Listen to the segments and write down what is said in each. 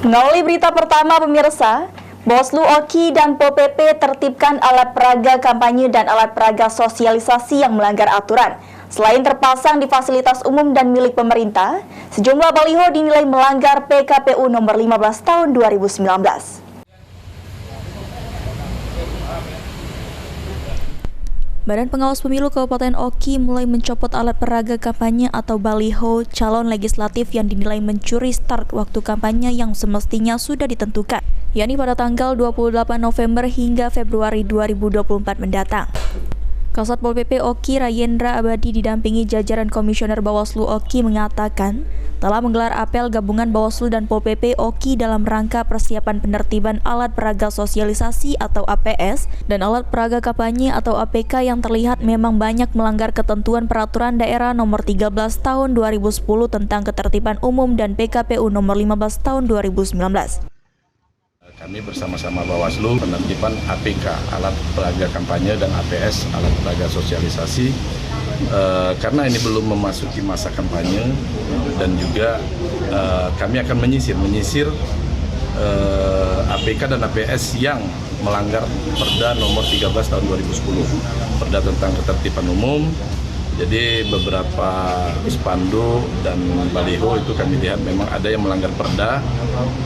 Mengawali berita pertama pemirsa, Bawaslu Oki dan Pol PP tertibkan alat peraga kampanye dan alat peraga sosialisasi yang melanggar aturan. Selain terpasang di fasilitas umum dan milik pemerintah, sejumlah baliho dinilai melanggar PKPU nomor 15 tahun 2019. Badan Pengawas Pemilu Kabupaten Oki mulai mencopot alat peraga kampanye atau baliho calon legislatif yang dinilai mencuri start waktu kampanye yang semestinya sudah ditentukan, yakni pada tanggal 28 November hingga Februari 2024 mendatang. Kasat Pol PP Oki Rayendra Abadi didampingi jajaran Komisioner Bawaslu Oki mengatakan telah menggelar apel gabungan Bawaslu dan Pol PP Oki dalam rangka persiapan penertiban alat peraga sosialisasi atau APS dan alat peraga kampanye atau APK yang terlihat memang banyak melanggar ketentuan Peraturan Daerah Nomor 13 Tahun 2010 tentang Ketertiban Umum dan PKPU Nomor 15 Tahun 2019. Kami bersama-sama Bawaslu penertiban APK, alat peraga kampanye, dan APS, alat peraga sosialisasi, karena ini belum memasuki masa kampanye, dan juga kami akan menyisir APK dan APS yang melanggar Perda nomor 13 tahun 2010, Perda tentang Ketertiban Umum. Jadi beberapa spanduk dan baliho itu kami lihat memang ada yang melanggar Perda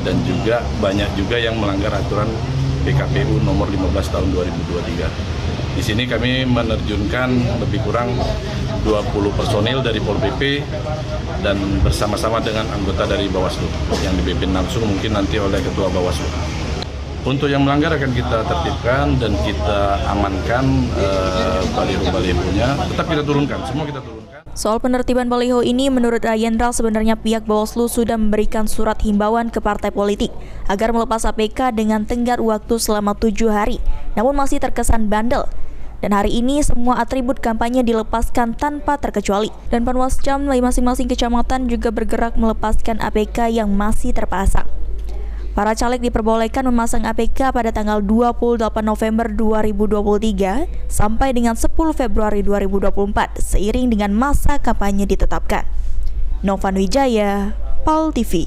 dan juga banyak juga yang melanggar aturan PKPU nomor 15 tahun 2023. Di sini kami menerjunkan lebih kurang 20 personil dari Pol PP dan bersama-sama dengan anggota dari Bawaslu yang dipimpin langsung mungkin nanti oleh Ketua Bawaslu. Untuk yang melanggar akan kita tertibkan dan kita amankan baliho-balihonya, tetap kita turunkan, semua kita turunkan. Soal penertiban baliho ini, menurut Rayendra, sebenarnya pihak Bawaslu sudah memberikan surat himbauan ke partai politik agar melepas APK dengan tenggat waktu selama 7 hari, namun masih terkesan bandel. Dan hari ini semua atribut kampanye dilepaskan tanpa terkecuali. Dan Panwascam masing-masing kecamatan juga bergerak melepaskan APK yang masih terpasang. Para caleg diperbolehkan memasang APK pada tanggal 28 November 2023 sampai dengan 10 Februari 2024 seiring dengan masa kampanye ditetapkan. Novan Wijaya, PAL TV.